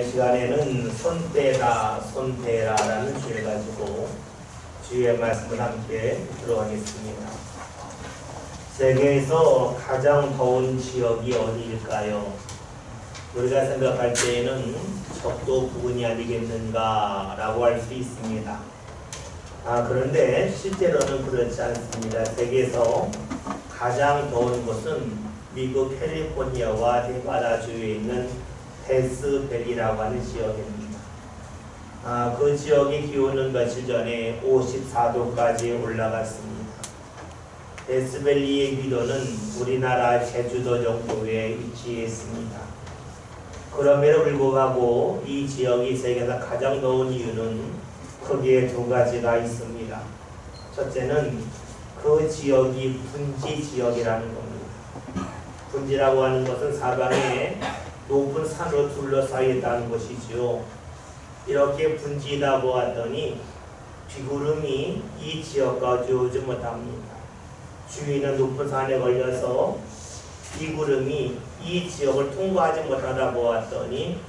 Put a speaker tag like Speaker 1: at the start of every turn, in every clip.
Speaker 1: 시간에는 손대라라는 주제 가지고 주의 말씀을 함께 들어가겠습니다. 세계에서 가장 더운 지역이 어디일까요? 우리가 생각할 때에는 적도 부근이 아니겠는가라고 할 수 있습니다. 그런데 실제로는 그렇지 않습니다. 세계에서 가장 더운 곳은 미국 캘리포니아와 네바다주에 있는 데스밸리라고 하는 지역입니다. 그 지역의 기온은 며칠 전에 54도까지 올라갔습니다. 데스밸리의 위도는 우리나라 제주도 정도에 위치해 있습니다. 그럼에도 불구하고 이 지역이 세계에서 가장 더운 이유는 크게 두 가지가 있습니다. 첫째는 그 지역이 분지 지역이라는 겁니다. 분지라고 하는 것은 사방에 높은 산으로 둘러싸여 있다는 것이죠. 이렇게 분지다 보았더니 비구름이 이 지역까지 오지 못합니다. 주위는 높은 산에 걸려서 비구름이 이 지역을 통과하지 못하다 보았더니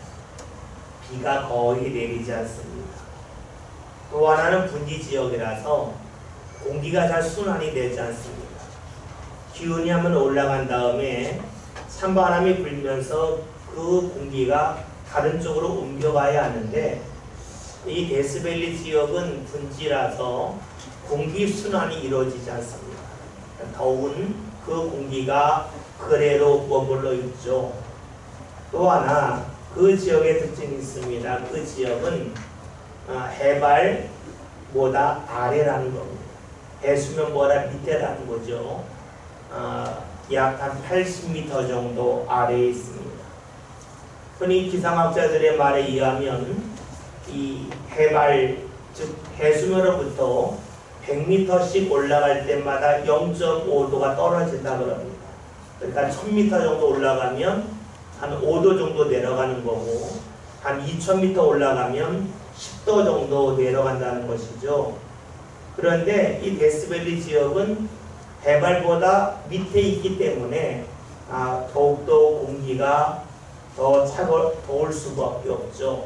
Speaker 1: 비가 거의 내리지 않습니다. 또 하나는 분지 지역이라서 공기가 잘 순환이 되지 않습니다. 기온이 한번 올라간 다음에 찬바람이 불면서 그 공기가 다른 쪽으로 옮겨가야 하는데 이 데스밸리 지역은 분지라서 공기 순환이 이루어지지 않습니다. 더운 그 공기가 그대로 머물러 있죠. 또 하나 그 지역의 특징이 있습니다. 그 지역은 해발보다 아래라는 겁니다. 해수면보다 밑에라는 거죠. 약 한 80m 정도 아래에 있습니다. 흔히 기상학자들의 말에 의하면 이 해발, 즉 해수면으로부터 100m씩 올라갈 때마다 0.5도가 떨어진다 그럽니다. 그러니까 1000m 정도 올라가면 한 5도 정도 내려가는 거고 한 2000m 올라가면 10도 정도 내려간다는 것이죠. 그런데 이 데스밸리 지역은 해발보다 밑에 있기 때문에 더욱더 공기가 더 더울 수밖에 없죠.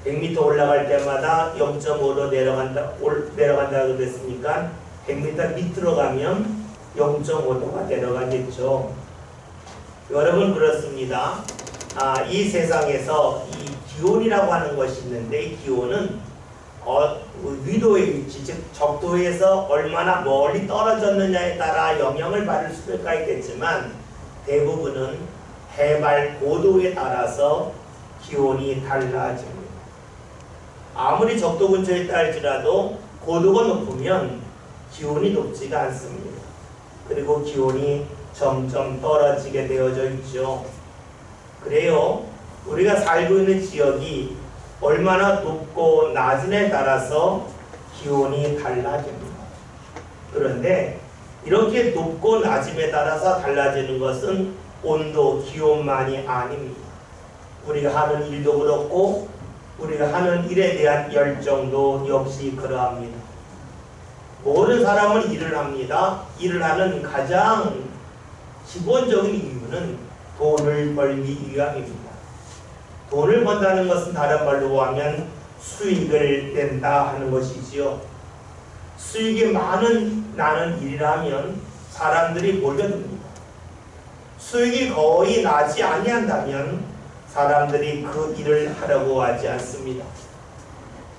Speaker 1: 100m 올라갈 때마다 0.5도 내려간다 그랬으니까 100m 밑으로 가면 0.5도가 내려가겠죠. 여러분 그렇습니다. 이 세상에서 이 기온이라고 하는 것이 있는데 이 기온은 위도의 위치, 즉 적도에서 얼마나 멀리 떨어졌느냐에 따라 영향을 받을 수가 있겠지만 대부분은 해발 고도에 따라서 기온이 달라집니다. 아무리 적도 근처에 있다 할지라도 고도가 높으면 기온이 높지가 않습니다. 그리고 기온이 점점 떨어지게 되어져 있죠. 그래요. 우리가 살고 있는 지역이 얼마나 높고 낮은에 따라서 기온이 달라집니다. 그런데 이렇게 높고 낮음에 따라서 달라지는 것은 온도, 기온만이 아닙니다. 우리가 하는 일도 그렇고 우리가 하는 일에 대한 열정도 역시 그러합니다. 모든 사람은 일을 합니다. 일을 하는 가장 기본적인 이유는 돈을 벌기 위함입니다. 돈을 번다는 것은 다른 말로 하면 수익을 낸다 하는 것이지요. 수익이 나는 일이라면 사람들이 몰려듭니다. 수익이 거의 나지 아니한다면 사람들이 그 일을 하려고 하지 않습니다.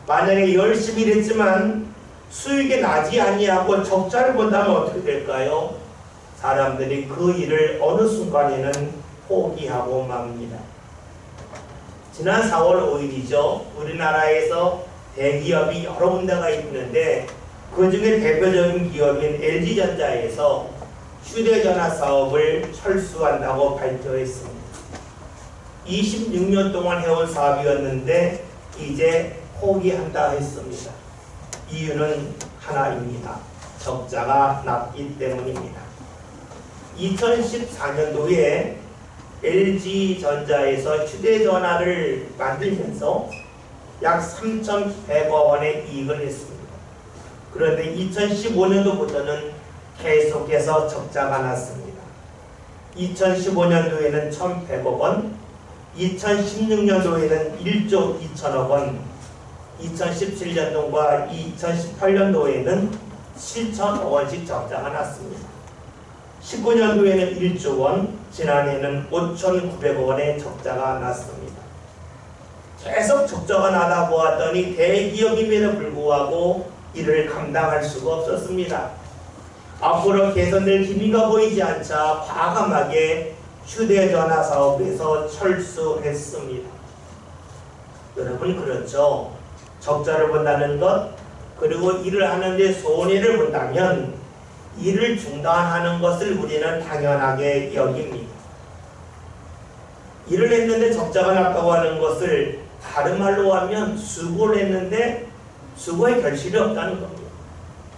Speaker 1: 만약에 열심히 일했지만 수익이 나지 아니하고 적자를 본다면 어떻게 될까요? 사람들이 그 일을 어느 순간에는 포기하고 맙니다. 지난 4월 5일이죠. 우리나라에서 대기업이 여러 군데가 있는데 그 중에 대표적인 기업인 LG전자에서 휴대전화 사업을 철수한다고 발표했습니다. 26년 동안 해온 사업이었는데 이제 포기한다 했습니다. 이유는 하나입니다. 적자가 났기 때문입니다. 2014년도에 LG전자에서 휴대전화를 만들면서 약 3,100억 원의 이익을 했습니다. 그런데 2015년도부터는 계속해서 적자가 났습니다. 2015년도에는 1,100억 원, 2016년도에는 1조 2천억 원, 2017년도과 2018년도에는 7천억 원씩 적자가 났습니다. 19년도에는 1조 원, 지난해에는 5,900억 원의 적자가 났습니다. 계속 적자가 나다 보았더니 대기업임에도 불구하고 이를 감당할 수가 없었습니다. 앞으로 개선될 기미가 보이지 않자 과감하게 휴대전화 사업에서 철수했습니다. 여러분 그렇죠? 적자를 본다는 것, 그리고 일을 하는데 손해를 본다면 일을 중단하는 것을 우리는 당연하게 여깁니다. 일을 했는데 적자가 났다고 하는 것을 다른 말로 하면 수고를 했는데 수고의 결실이 없다는 겁니다.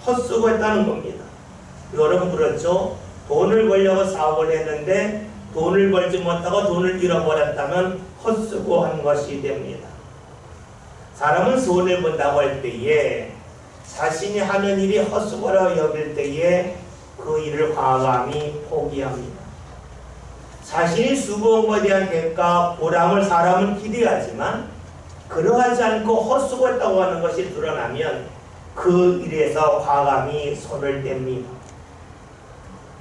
Speaker 1: 헛수고했다는 겁니다. 여러분 그렇죠? 돈을 벌려고 사업을 했는데 돈을 벌지 못하고 돈을 잃어버렸다면 헛수고한 것이 됩니다. 사람은 손해를 본다고 할 때에 자신이 하는 일이 헛수고라고 여길 때에 그 일을 과감히 포기합니다. 자신이 수고한 것에 대한 대가, 보람을 사람은 기대하지만 그러하지 않고 헛수고했다고 하는 것이 드러나면 그 일에서 과감히 손을 뗍니다.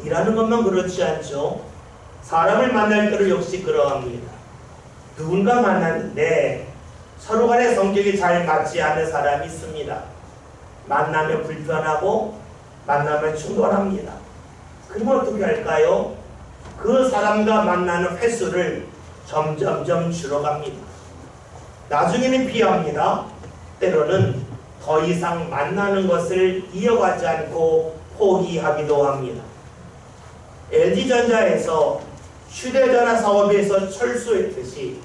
Speaker 1: 일하는 것만 그렇지 않죠. 사람을 만날 때를 역시 그러합니다. 누군가 만났는데 서로 간의 성격이 잘 맞지 않는 사람이 있습니다. 만나면 불편하고 만나면 충돌합니다. 그러면 어떻게 할까요? 그 사람과 만나는 횟수를 점점점 줄여갑니다. 나중에는 피합니다. 때로는 더 이상 만나는 것을 이어가지 않고 포기하기도 합니다. LG전자에서 휴대전화 사업에서 철수했듯이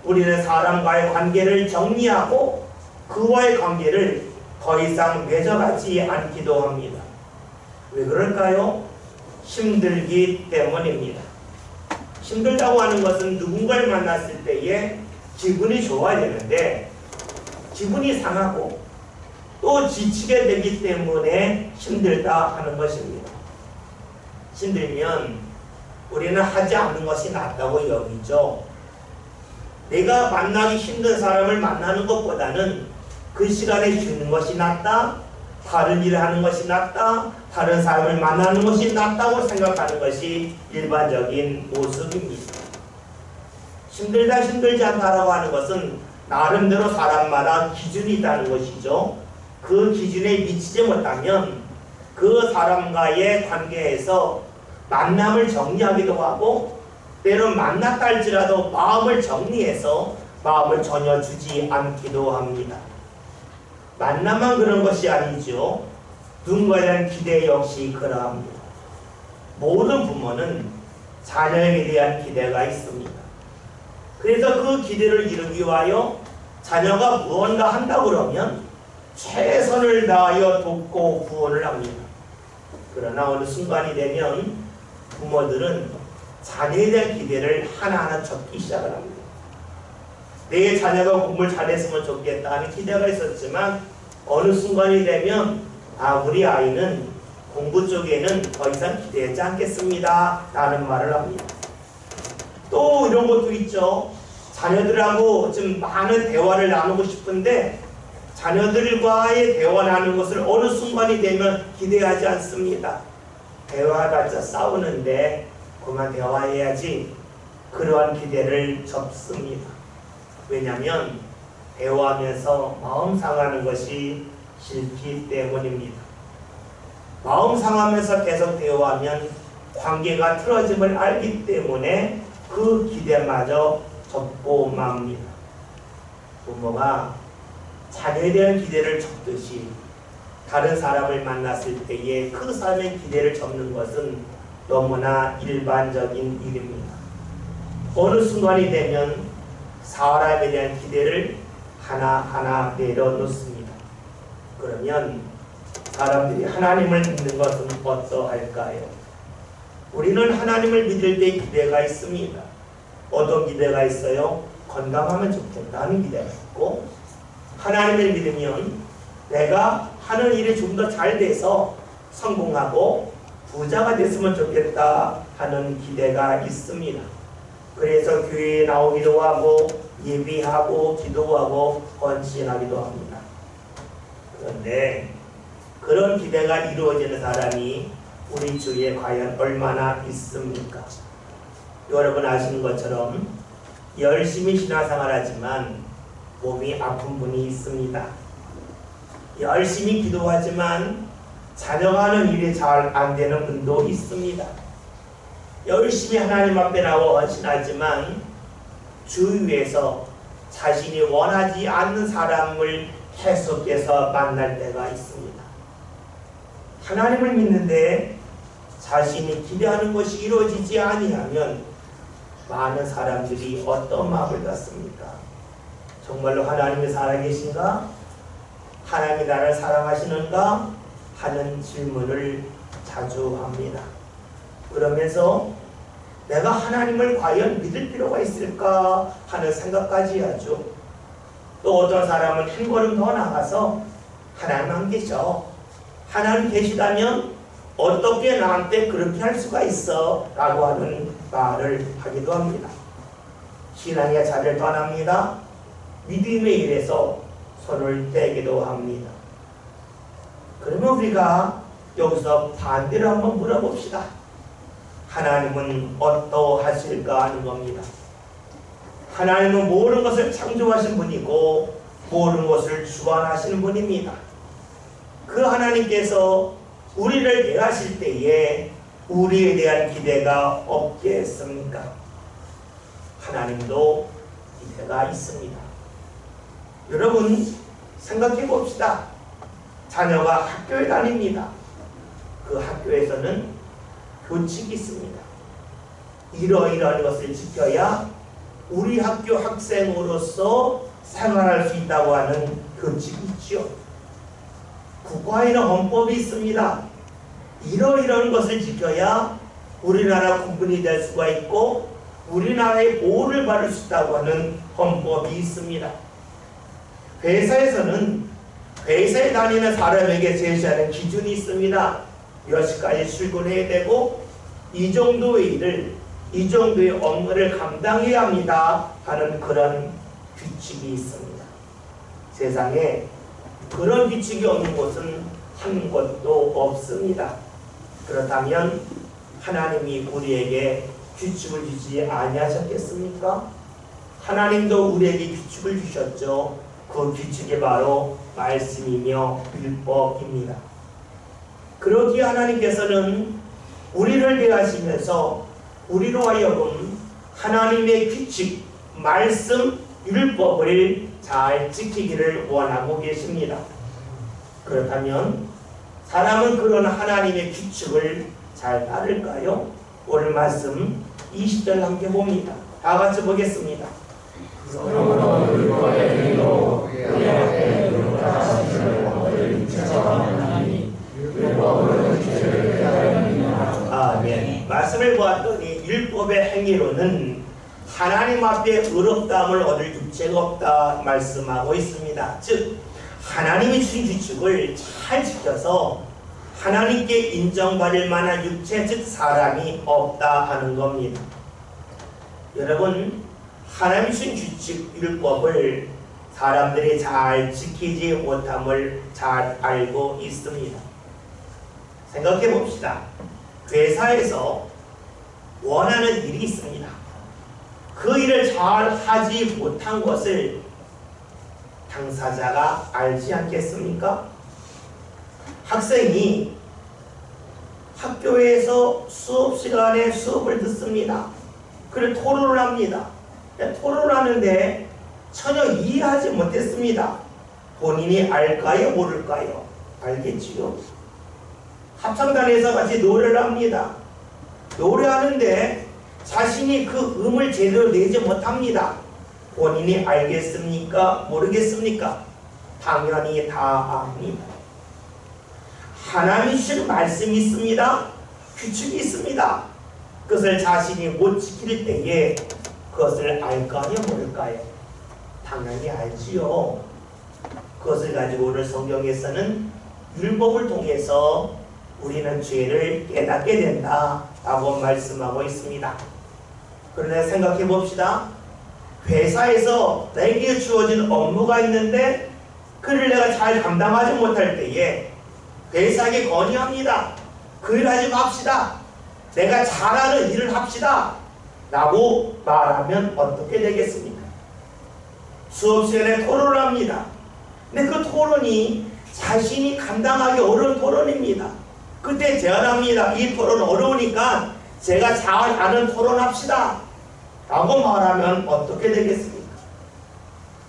Speaker 1: 우리는 사람과의 관계를 정리하고 그와의 관계를 더 이상 맺어가지 않기도 합니다. 왜 그럴까요? 힘들기 때문입니다. 힘들다고 하는 것은 누군가를 만났을 때에 기분이 좋아야 되는데 기분이 상하고 또 지치게 되기 때문에 힘들다 하는 것입니다. 힘들면 우리는 하지 않는 것이 낫다고 여기죠. 내가 만나기 힘든 사람을 만나는 것보다는 그 시간에 쉬는 것이 낫다, 다른 일을 하는 것이 낫다, 다른 사람을 만나는 것이 낫다고 생각하는 것이 일반적인 모습입니다. 힘들다 힘들지 않다라고 하는 것은 나름대로 사람마다 기준이 있다는 것이죠. 그 기준에 미치지 못하면 그 사람과의 관계에서 만남을 정리하기도 하고 때론 만났다 할지라도 마음을 정리해서 마음을 전혀 주지 않기도 합니다. 만남만 그런 것이 아니죠. 누군가에 대한 기대 역시 그러합니다. 모든 부모는 자녀에게 대한 기대가 있습니다. 그래서 그 기대를 이루기 위하여 자녀가 무언가 한다고 그러면 최선을 다하여 돕고 구원을 합니다. 그러나 어느 순간이 되면 부모들은 자녀에 대한 기대를 하나하나 적기 시작을 합니다. 내 자녀가 공부를 잘했으면 좋겠다 하는 기대가 있었지만 어느 순간이 되면 우리 아이는 공부 쪽에는 더 이상 기대하지 않겠습니다 라는 말을 합니다. 또 이런 것도 있죠. 자녀들하고 좀 많은 대화를 나누고 싶은데 자녀들과의 대화 나누는 것을 어느 순간이 되면 기대하지 않습니다. 대화해봤자 싸우는데 그만 대화해야지, 그러한 기대를 접습니다. 왜냐하면 대화하면서 마음 상하는 것이 싫기 때문입니다. 마음 상하면서 계속 대화하면 관계가 틀어짐을 알기 때문에 그 기대마저 접고 맙니다. 부모가 자녀에 대한 기대를 접듯이 다른 사람을 만났을 때에 그 사람의 기대를 접는 것은 너무나 일반적인 일입니다. 어느 순간이 되면 사람에 대한 기대를 하나하나 내려놓습니다. 그러면 사람들이 하나님을 믿는 것은 어떠할까요? 우리는 하나님을 믿을 때 기대가 있습니다. 어떤 기대가 있어요? 건강하면 좋겠다는 기대가 있고, 하나님을 믿으면 내가 하는 일이 좀 더 잘 돼서 성공하고 부자가 됐으면 좋겠다 하는 기대가 있습니다. 그래서 교회에 나오기도 하고 예비하고 기도하고 헌신하기도 합니다. 그런데 그런 기대가 이루어지는 사람이 우리 주위에 과연 얼마나 있습니까? 여러분 아시는 것처럼 열심히 신앙생활하지만 몸이 아픈 분이 있습니다. 열심히 기도하지만 자녀가 하는 일이 잘 안되는 분도 있습니다. 열심히 하나님 앞에 나와 헌신하지만 주위에서 자신이 원하지 않는 사람을 계속해서 만날 때가 있습니다. 하나님을 믿는데 자신이 기대하는 것이 이루어지지 아니하면 많은 사람들이 어떤 마음을 갖습니까? 정말로 하나님이 살아계신가? 하나님이 나를 사랑하시는가? 하는 질문을 자주 합니다. 그러면서 내가 하나님을 과연 믿을 필요가 있을까 하는 생각까지 하죠. 또 어떤 사람은 한 걸음 더 나가서 하나님 안 계셔. 하나님 계시다면 어떻게 나한테 그렇게 할 수가 있어? 라고 하는 말을 하기도 합니다. 신앙의 자리를 떠납니다. 믿음의 일에서 손을 떼기도 합니다. 그러면 우리가 여기서 반대로 한번 물어봅시다. 하나님은 어떠하실까 하는 겁니다. 하나님은 모든 것을 창조하신 분이고 모든 것을 주관하시는 분입니다. 그 하나님께서 우리를 대하실 때에 우리에 대한 기대가 없겠습니까? 하나님도 기대가 있습니다. 여러분 생각해 봅시다. 자녀가 학교에 다닙니다. 그 학교에서는 교칙이 있습니다. 이러이러한 것을 지켜야 우리 학교 학생으로서 생활할 수 있다고 하는 교칙이 있죠. 국가에는 헌법이 있습니다. 이러이러한 것을 지켜야 우리나라 국민이 될 수가 있고 우리나라의 보호를 받을 수 있다고 하는 헌법이 있습니다. 회사에서는 회사에 다니는 사람에게 제시하는 기준이 있습니다. 몇 시까지 출근해야 되고 이 정도의 일을 이 정도의 업무를 감당해야 합니다 하는 그런 규칙이 있습니다. 세상에 그런 규칙이 없는 곳은 한 곳도 없습니다. 그렇다면 하나님이 우리에게 규칙을 주지 아니하셨겠습니까? 하나님도 우리에게 규칙을 주셨죠. 그 규칙이 바로 말씀이며 율법입니다. 그러기에 하나님께서는 우리를 대하시면서 우리로 하여금 하나님의 규칙, 말씀, 율법을 잘 지키기를 원하고 계십니다. 그렇다면 사람은 그런 하나님의 규칙을 잘 따를까요? 오늘 말씀 20절 함께 봅니다. 다 같이 보겠습니다.
Speaker 2: 그러므로 율법의 의로 그의 앞에 의롭다하심을 얻을 인체가 하나니 율법으로 죄를 깨달음이니라.
Speaker 1: 아멘. 말씀을 보았더니 율법의 행위로는 하나님 앞에 의롭다함을 얻을 육체가 없다 말씀하고 있습니다. 즉 하나님이 주신 규칙을 잘 지켜서 하나님께 인정받을 만한 육체 즉 사람이 없다 하는 겁니다. 여러분 하나님이 주신 규칙 율법을 사람들이 잘 지키지 못함을 잘 알고 있습니다. 생각해 봅시다. 회사에서 원하는 일이 있습니다. 그 일을 잘 하지 못한 것을 당사자가 알지 않겠습니까? 학생이 학교에서 수업 시간에 수업을 듣습니다. 그리고 토론을 합니다. 토론을 하는데 전혀 이해하지 못했습니다. 본인이 알까요? 모를까요? 알겠지요. 합창단에서 같이 노래를 합니다. 노래하는데 자신이 그 음을 제대로 내지 못합니다. 본인이 알겠습니까? 모르겠습니까? 당연히 다 압니다. 하나님이 주신 말씀이 있습니다. 규칙이 있습니다. 그것을 자신이 못 지킬 때에 그것을 알까요? 모를까요? 당연히 알지요. 그것을 가지고 오늘 성경에서는 율법을 통해서 우리는 죄를 깨닫게 된다라고 말씀하고 있습니다. 그런데 생각해 봅시다. 회사에서 내게 주어진 업무가 있는데 그를 내가 잘 감당하지 못할 때에 회사에게 건의합니다. 그 일 하지 맙시다. 내가 잘하는 일을 합시다. 라고 말하면 어떻게 되겠습니까? 수업 시간에 토론을 합니다. 근데 그 토론이 자신이 감당하기 어려운 토론입니다. 그때 제안합니다. 이 토론 어려우니까 제가 잘 아는 토론합시다. 라고 말하면 어떻게 되겠습니까?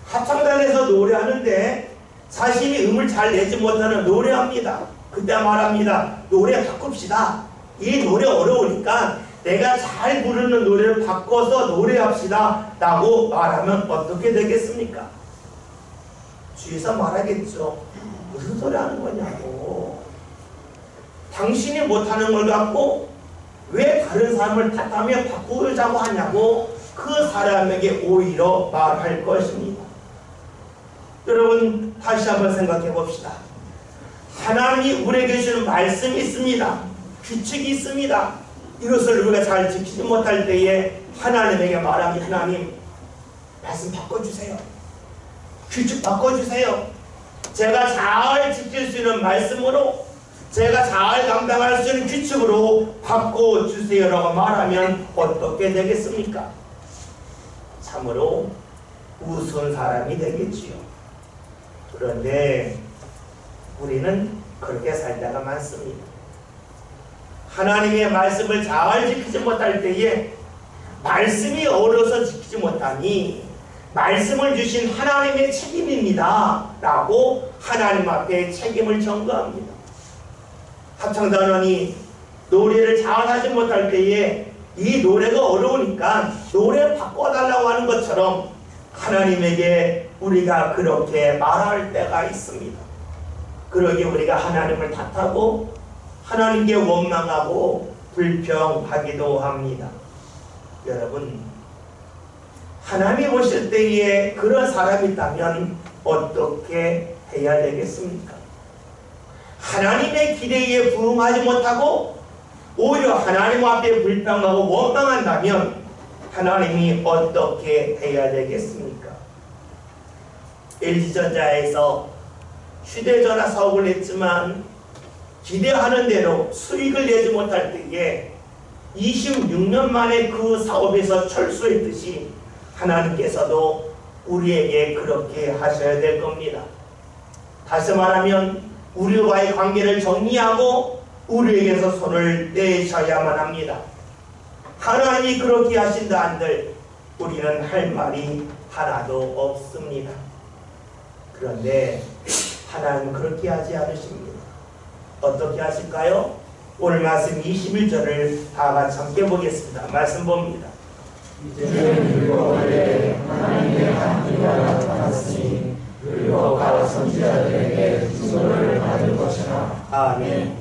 Speaker 1: 합창단에서 노래하는데 자신이 음을 잘 내지 못하는 노래합니다. 그때 말합니다. 노래 바꿉시다. 이 노래 어려우니까 내가 잘 부르는 노래를 바꿔서 노래합시다. 라고 말하면 어떻게 되겠습니까? 주위에서 말하겠죠. 무슨 소리 하는 거냐고. 당신이 못하는 걸 갖고 왜 다른 사람을 탓하며 바꾸자고 하냐고 그 사람에게 오히려 말할 것입니다. 여러분 다시 한번 생각해 봅시다. 하나님이 우리에게 주는 말씀이 있습니다. 규칙이 있습니다. 이것을 우리가 잘 지키지 못할 때에 하나님에게 말합니다. 하나님 말씀 바꿔주세요. 규칙 바꿔주세요. 제가 잘 지킬 수 있는 말씀으로 제가 잘 감당할 수 있는 규칙으로 바꿔주세요 라고 말하면 어떻게 되겠습니까? 참으로 우스운 사람이 되겠지요. 그런데 우리는 그렇게 살다가 많습니다. 하나님의 말씀을 잘 지키지 못할 때에 말씀이 어려서 지키지 못하니 말씀을 주신 하나님의 책임입니다 라고 하나님 앞에 책임을 전가합니다. 합창단원이 노래를 잘하지 못할 때에 이 노래가 어려우니까 노래를 바꿔달라고 하는 것처럼 하나님에게 우리가 그렇게 말할 때가 있습니다. 그러기에 우리가 하나님을 탓하고 하나님께 원망하고 불평하기도 합니다. 여러분 하나님이 보실 때에 그런 사람이 있다면 어떻게 해야 되겠습니까? 하나님의 기대에 부응하지 못하고 오히려 하나님 앞에 불평하고 원망한다면 하나님이 어떻게 해야 되겠습니까? LG전자에서 휴대전화 사업을 했지만 기대하는 대로 수익을 내지 못할 때에 26년 만에 그 사업에서 철수했듯이 하나님께서도 우리에게 그렇게 하셔야 될 겁니다. 다시 말하면 우리와의 관계를 정리하고 우리에게서 손을 떼셔야만 합니다. 하나님이 그렇게 하신다 한들 우리는 할 말이 하나도 없습니다. 그런데 하나님은 그렇게 하지 않으십니다. 어떻게 하실까요? 오늘 말씀 21절을 다 같이 함께 보겠습니다. 말씀 봅니다.
Speaker 2: 이제는 율법을 하나님의 한기가 나타났으니 율법과 선지자들에게 증거를 받을 것이라.
Speaker 1: 아멘.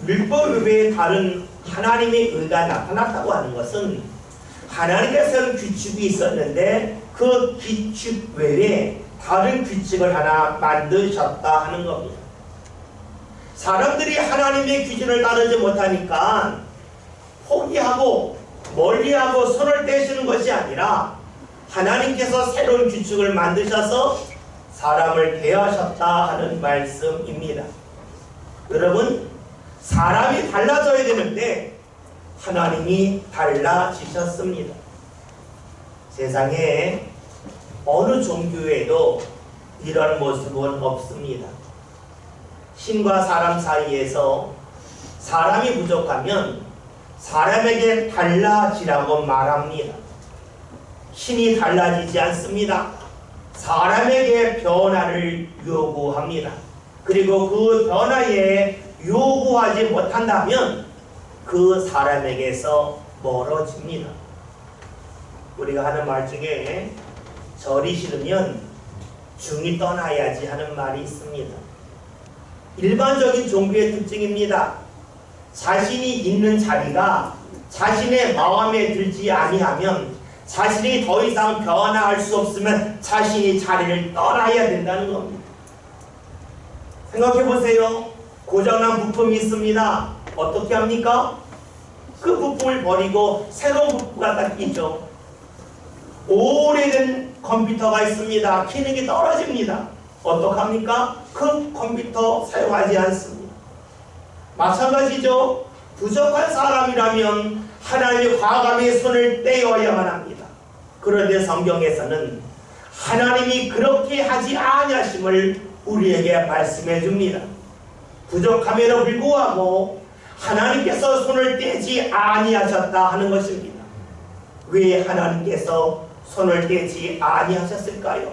Speaker 1: 율법 외에 다른 하나님의 의가 나타났다고 하는 것은 하나님께서 세운 규칙이 있었는데 그 규칙 외에 다른 규칙을 하나 만드셨다 하는 겁니다. 사람들이 하나님의 기준을 따르지 못하니까 포기하고 멀리하고 손을 떼시는 것이 아니라 하나님께서 새로운 규칙을 만드셔서 사람을 대하셨다 하는 말씀입니다. 여러분 사람이 달라져야 되는데 하나님이 달라지셨습니다. 세상에 어느 종교에도 이런 모습은 없습니다. 신과 사람 사이에서 사람이 부족하면 사람에게 달라지라고 말합니다. 신이 달라지지 않습니다. 사람에게 변화를 요구합니다. 그리고 그 변화에 요구하지 못한다면 그 사람에게서 멀어집니다. 우리가 하는 말 중에 절이 싫으면 중이 떠나야지 하는 말이 있습니다. 일반적인 종교의 특징입니다. 자신이 있는 자리가 자신의 마음에 들지 아니하면 자신이 더 이상 변화할 수 없으면 자신이 자리를 떠나야 된다는 겁니다. 생각해 보세요. 고장난 부품이 있습니다. 어떻게 합니까? 그 부품을 버리고 새로운 부품을 갖다 끼죠. 오래된 컴퓨터가 있습니다. 기능이 떨어집니다. 어떡합니까? 그 컴퓨터 사용하지 않습니다. 마찬가지죠. 부족한 사람이라면 하나님의 과감히 손을 떼어야만 합니다. 그런데 성경에서는 하나님이 그렇게 하지 아니하심을 우리에게 말씀해 줍니다. 부족함에도 불구하고 하나님께서 손을 떼지 아니하셨다 하는 것입니다. 왜 하나님께서 손을 떼지 아니하셨을까요?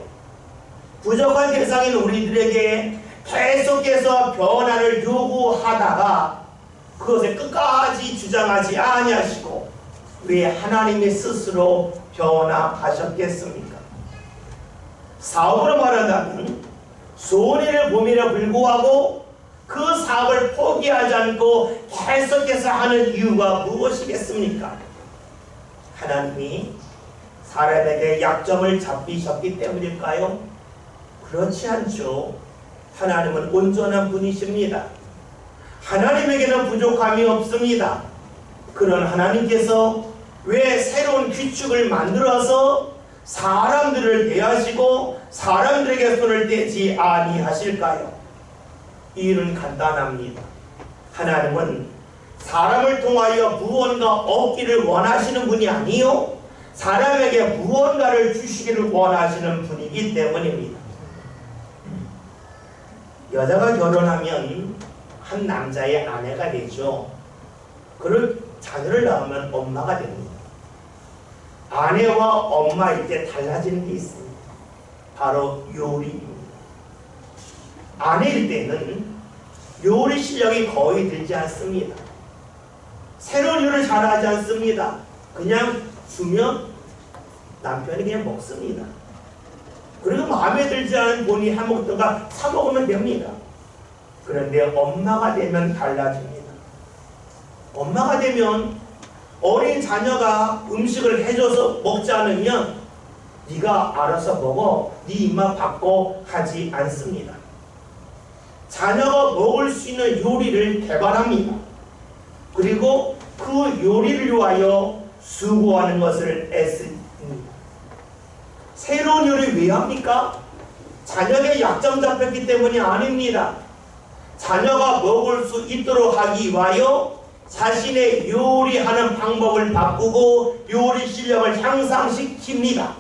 Speaker 1: 부족한 대상인 우리들에게 계속해서 변화를 요구하다가 그것을 끝까지 주장하지 아니하시고 왜 하나님이 스스로 변화하셨겠습니까? 사업으로 말한다면 손해를 봄에도 불구하고 그 사업을 포기하지 않고 계속해서 하는 이유가 무엇이겠습니까? 하나님이 사람에게 약점을 잡히셨기 때문일까요? 그렇지 않죠. 하나님은 온전한 분이십니다. 하나님에게는 부족함이 없습니다. 그런 하나님께서 왜 새로운 규칙을 만들어서 사람들을 대하시고 사람들에게 손을 떼지 아니하실까요? 이유는 간단합니다. 하나님은 사람을 통하여 무언가 얻기를 원하시는 분이 아니요 사람에게 무언가를 주시기를 원하시는 분이기 때문입니다. 여자가 결혼하면 한 남자의 아내가 되죠. 그를 자녀를 낳으면 엄마가 됩니다. 아내와 엄마일 때 달라지는 게 있습니다. 바로 요리입니다. 아내일 때는 요리 실력이 거의 들지 않습니다. 새로운 요리를 잘하지 않습니다. 그냥 주면 남편이 그냥 먹습니다. 그리고 마음에 들지 않은 본인이 해먹던가 사 먹으면 됩니다. 그런데 엄마가 되면 달라집니다. 엄마가 되면 어린 자녀가 음식을 해줘서 먹지 않으면 네가 알아서 먹어, 네 입맛 바꿔 하지 않습니다. 자녀가 먹을 수 있는 요리를 개발합니다. 그리고 그 요리를 위하여 수고하는 것을 애씁니다. 새로운 요리 왜 합니까? 자녀에게 약점 잡혔기 때문이 아닙니다. 자녀가 먹을 수 있도록 하기 위하여 자신의 요리하는 방법을 바꾸고 요리 실력을 향상시킵니다.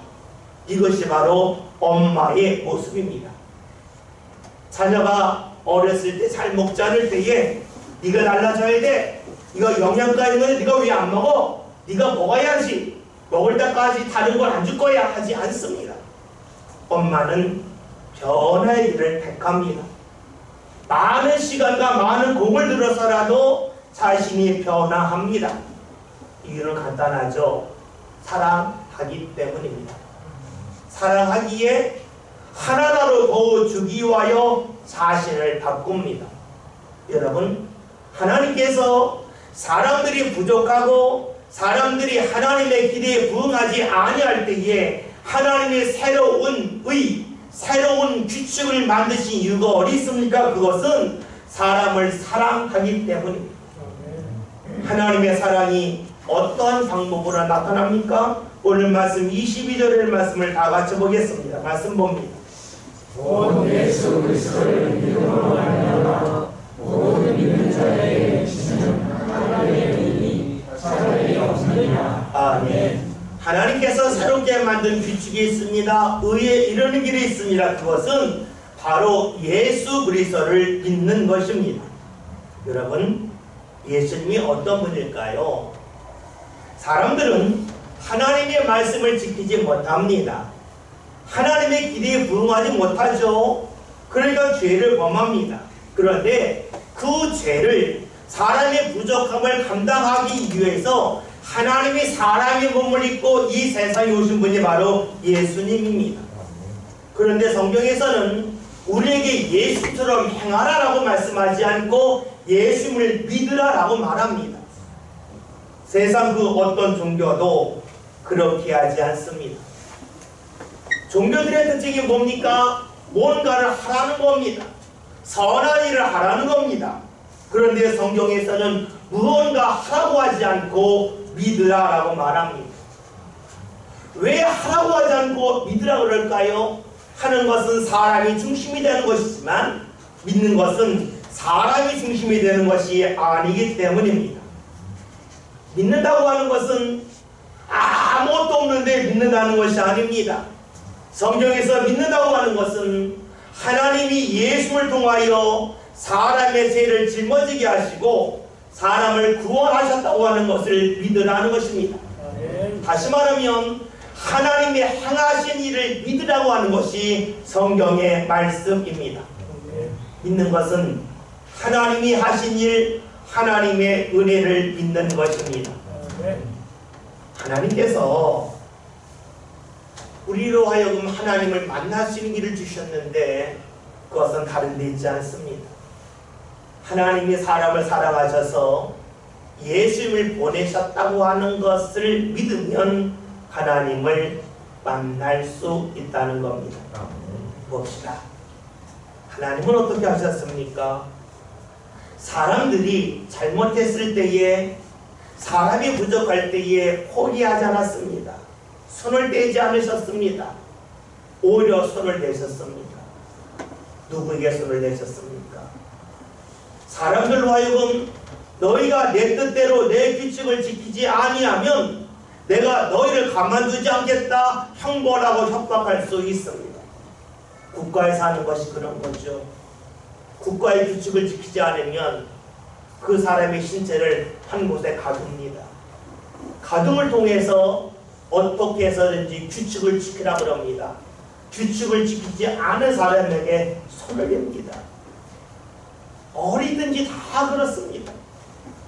Speaker 1: 이것이 바로 엄마의 모습입니다. 자녀가 어렸을 때 잘 먹지 않을 때에 네가 달라져야 돼. 이거 영양가 있는 건데 네가 왜 안 먹어? 네가 먹어야지. 먹을 때까지 다른 걸 안 줄 거야 하지 않습니다. 엄마는 변화의 길을 택합니다. 많은 시간과 많은 공을 들여서라도 자신이 변화합니다. 이유는 간단하죠. 사랑하기 때문입니다. 사랑하기에 하나라도 더 주기 위하여 자신을 바꿉니다. 여러분, 하나님께서 사람들이 부족하고 사람들이 하나님의 기대에 부응하지 아니할 때에 하나님의 새로운 규칙을 만드신 이유가 어디 있습니까? 그것은 사람을 사랑하기 때문입니다. 하나님의 사랑이 어떠한 방법으로 나타납니까? 오늘 말씀 22절의 말씀을 다 같이 보겠습니다. 말씀 봅니다.
Speaker 2: 온 예수 그리스도를 믿음으로 말미암아 모든 믿는 자에게 주시는 하나님의 은이 차별이 없느니라.
Speaker 1: 아멘. 하나님께서 새롭게 만든 규칙이 있습니다. 의에 이르는 길이 있습니다. 그것은 바로 예수 그리스도를 믿는 것입니다. 여러분, 예수님이 어떤 분일까요? 사람들은 하나님의 말씀을 지키지 못합니다. 하나님의 기대에 부응하지 못하죠. 그러니까 죄를 범합니다. 그런데 그 죄를 사람의 부족함을 감당하기 위해서 하나님이 사람의 몸을 입고 이 세상에 오신 분이 바로 예수님입니다. 그런데 성경에서는 우리에게 예수처럼 행하라라고 말씀하지 않고 예수님을 믿으라라고 말합니다. 세상 그 어떤 종교도 그렇게 하지 않습니다. 종교들의 특징이 뭡니까? 뭔가를 하라는 겁니다. 선한 일을 하라는 겁니다. 그런데 성경에서는 무언가 하라고 하지 않고 믿으라라고 말합니다. 왜 하라고 하지 않고 믿으라고 그럴까요? 하는 것은 사람이 중심이 되는 것이지만 믿는 것은 사람이 중심이 되는 것이 아니기 때문입니다. 믿는다고 하는 것은 아무것도 없는데 믿는다는 것이 아닙니다. 성경에서 믿는다고 하는 것은 하나님이 예수를 통하여 사람의 죄를 짊어지게 하시고 사람을 구원하셨다고 하는 것을 믿으라는 것입니다. 다시 말하면 하나님의 행하신 일을 믿으라고 하는 것이 성경의 말씀입니다. 믿는 것은 하나님이 하신 일, 하나님의 은혜를 믿는 것입니다. 하나님께서 우리로 하여금 하나님을 만날 수 있는 길을 주셨는데 그것은 다른 데 있지 않습니다. 하나님이 사람을 사랑하셔서 예수님을 보내셨다고 하는 것을 믿으면 하나님을 만날 수 있다는 겁니다. 봅시다. 하나님은 어떻게 하셨습니까? 사람들이 잘못했을 때에, 사람이 부족할 때에 포기하지 않았습니다. 손을 떼지 않으셨습니다. 오히려 손을 대셨습니다. 누구에게 손을 대셨습니까? 사람들로 하여금 너희가 내 뜻대로 내 규칙을 지키지 아니하면 내가 너희를 가만두지 않겠다 형벌하고 협박할 수 있습니다. 국가에 사는 것이 그런 거죠. 국가의 규칙을 지키지 않으면 그 사람의 신체를 한 곳에 가둡니다. 가둠을 통해서 어떻게 해서든지 규칙을 지키라 그럽니다. 규칙을 지키지 않은 사람에게 손을 댑니다. 어디든지 다 그렇습니다.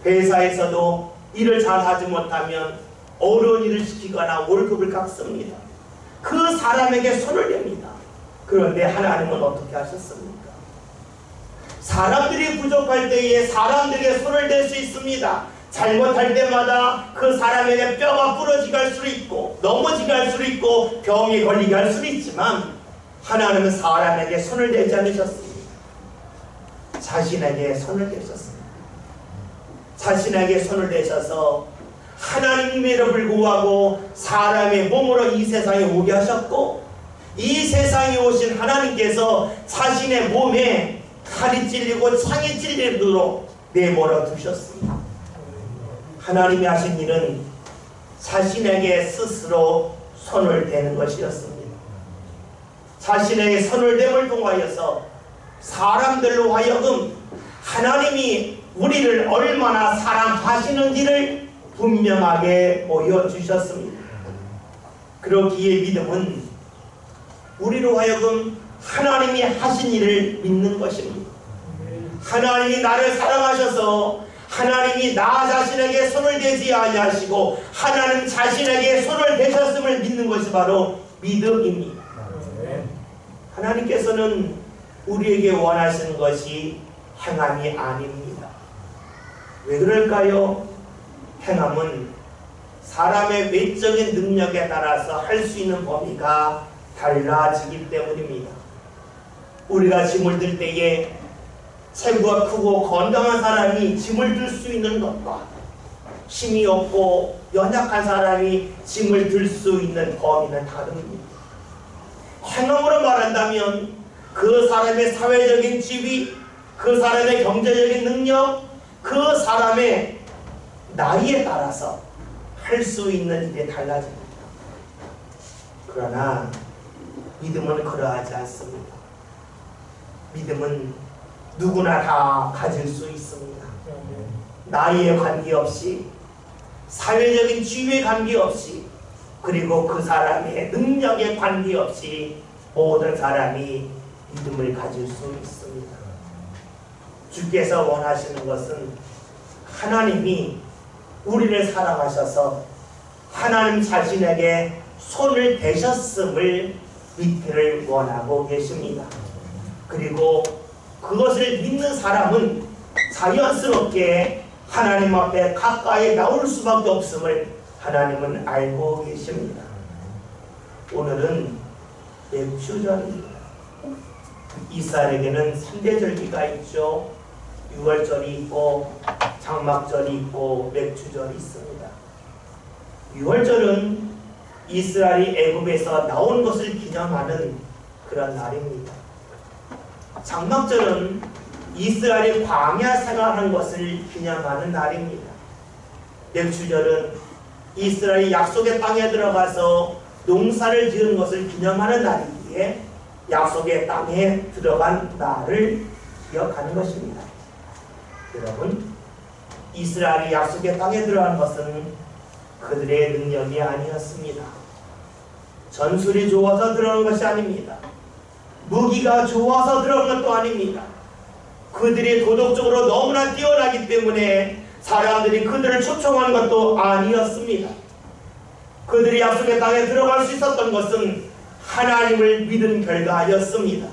Speaker 1: 회사에서도 일을 잘 하지 못하면 어려운 일을 시키거나 월급을 깎습니다. 그 사람에게 손을 댑니다. 그런데 하나님은 어떻게 하셨습니까? 사람들이 부족할 때에 사람들에게 손을 댈 수 있습니다. 잘못할 때마다 그 사람에게 뼈가 부러지게 할 수도 있고 넘어지게 할 수도 있고 병에 걸리게 할 수도 있지만 하나님은 사람에게 손을 대지 않으셨습니다. 자신에게 손을 대셨습니다. 자신에게 손을 대셔서 하나님임에도 불구하고 사람의 몸으로 이 세상에 오게 하셨고 이 세상에 오신 하나님께서 자신의 몸에 칼이 찔리고 창이 찔리도록 내버려 두셨습니다. 하나님이 하신 일은 자신에게 스스로 손을 대는 것이었습니다. 자신에게 손을 댐을 통하여서 사람들로 하여금 하나님이 우리를 얼마나 사랑하시는지를 분명하게 보여주셨습니다. 그러기에 믿음은 우리로 하여금 하나님이 하신 일을 믿는 것입니다. 하나님이 나를 사랑하셔서 하나님이 나 자신에게 손을 대지 아니하시고 하나님 자신에게 손을 대셨음을 믿는 것이 바로 믿음입니다. 하나님께서는 우리에게 원하시는 것이 행함이 아닙니다. 왜 그럴까요? 행함은 사람의 외적인 능력에 따라서 할 수 있는 범위가 달라지기 때문입니다. 우리가 짐을 들 때에 체구가 크고 건강한 사람이 짐을 들 수 있는 것과 힘이 없고 연약한 사람이 짐을 들 수 있는 범위는 다릅니다. 행함으로 말한다면 그 사람의 사회적인 지위, 그 사람의 경제적인 능력, 그 사람의 나이에 따라서 할 수 있는 일이 달라집니다. 그러나 믿음은 그러하지 않습니다. 믿음은 누구나 다 가질 수 있습니다. 나이에 관계없이, 사회적인 지위에 관계없이, 그리고 그 사람의 능력에 관계없이 모든 사람이 믿음을 가질 수 있습니다. 주께서 원하시는 것은 하나님이 우리를 사랑하셔서 하나님 자신에게 손을 대셨음을 믿기를 원하고 계십니다. 그리고 그것을 믿는 사람은 자연스럽게 하나님 앞에 가까이 나올 수밖에 없음을 하나님은 알고 계십니다. 오늘은 맥주절입니다. 이스라엘에게는 3대 절기가 있죠. 6월절이 있고 장막절이 있고 맥주절이 있습니다. 6월절은 이스라엘이 애굽에서 나온 것을 기념하는 그런 날입니다. 장막절은 이스라엘이 광야 생활한 것을 기념하는 날입니다. 맥주절은 이스라엘이 약속의 땅에 들어가서 농사를 지은 것을 기념하는 날이기에 약속의 땅에 들어간 날을 기억하는 것입니다. 여러분, 이스라엘이 약속의 땅에 들어간 것은 그들의 능력이 아니었습니다. 전술이 좋아서 들어간 것이 아닙니다. 무기가 좋아서 들어간 것도 아닙니다. 그들이 도덕적으로 너무나 뛰어나기 때문에 사람들이 그들을 초청한 것도 아니었습니다. 그들이 약속의 땅에 들어갈 수 있었던 것은 하나님을 믿은 결과였습니다.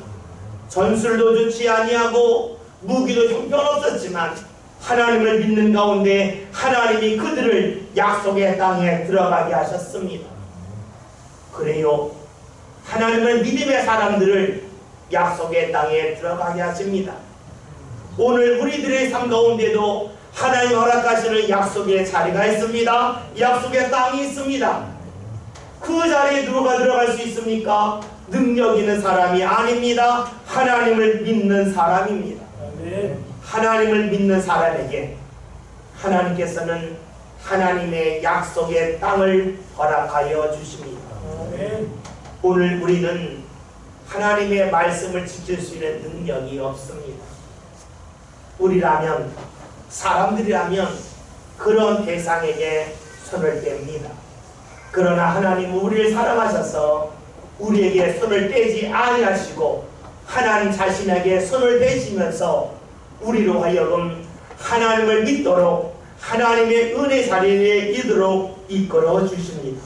Speaker 1: 전술도 좋지 아니하고 무기도 형편없었지만 하나님을 믿는 가운데 하나님이 그들을 약속의 땅에 들어가게 하셨습니다. 그래요, 하나님을 믿음의 사람들을 약속의 땅에 들어가게 하십니다. 오늘 우리들의 삶 가운데도 하나님 허락하시는 약속의 자리가 있습니다. 약속의 땅이 있습니다. 그 자리에 누가 들어갈 수 있습니까? 능력 있는 사람이 아닙니다. 하나님을 믿는 사람입니다. 하나님을 믿는 사람에게 하나님께서는 하나님의 약속의 땅을 허락하여 주십니다. 오늘 우리는 하나님의 말씀을 지킬 수 있는 능력이 없습니다. 우리라면, 사람들이라면 그런 대상에게 손을 뗍니다. 그러나 하나님은 우리를 사랑하셔서 우리에게 손을 떼지 아니하시고 하나님 자신에게 손을 대시면서 우리로 하여금 하나님을 믿도록 하나님의 은혜 자리에 이르도록 이끌어 주십니다.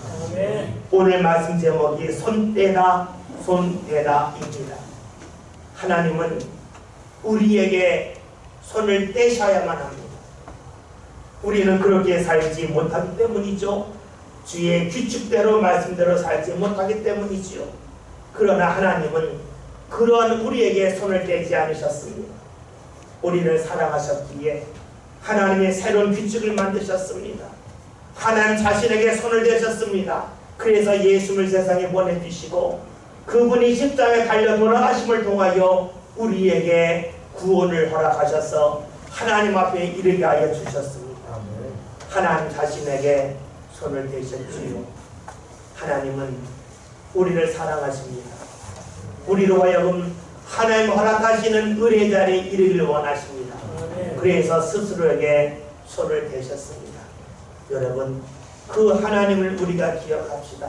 Speaker 1: 오늘 말씀 제목이 손떼다 손대다입니다. 하나님은 우리에게 손을 떼셔야만 합니다. 우리는 그렇게 살지 못하기 때문이죠. 주의 규칙대로 말씀대로 살지 못하기 때문이지요. 그러나 하나님은 그러한 우리에게 손을 떼지 않으셨습니다. 우리를 사랑하셨기에 하나님의 새로운 규칙을 만드셨습니다. 하나님 자신에게 손을 대셨습니다. 그래서 예수를 세상에 보내주시고 그분이 십자가에 달려 돌아가심을 통하여 우리에게 구원을 허락하셔서 하나님 앞에 이르게 하여 주셨습니다. 하나님 자신에게 손을 대셨지요. 하나님은 우리를 사랑하십니다. 우리로 하여금 하나님 허락하시는 은혜 자리에 이르기를 원하십니다. 그래서 스스로에게 손을 대셨습니다. 여러분, 그 하나님을 우리가 기억합시다.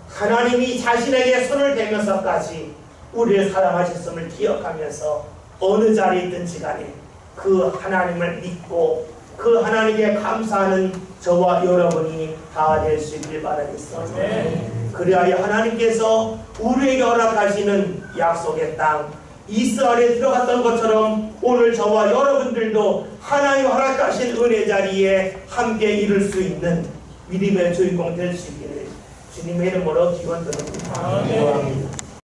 Speaker 1: 하나님이 자신에게 손을 대면서까지 우리를 사랑하셨음을 기억하면서 어느 자리에 있든지 간에 그 하나님을 믿고 그 하나님께 감사하는 저와 여러분이 다 될 수 있길 바라겠습니다. 그리하여 하나님께서 우리에게 허락하시는 약속의 땅 이스라엘에 들어갔던 것처럼 오늘 저와 여러분들도 하나님 허락하신 은혜 자리에 함께 이룰 수 있는 믿음의 주인공 될 수 있기를 주님의 이름으로 기원드립니다.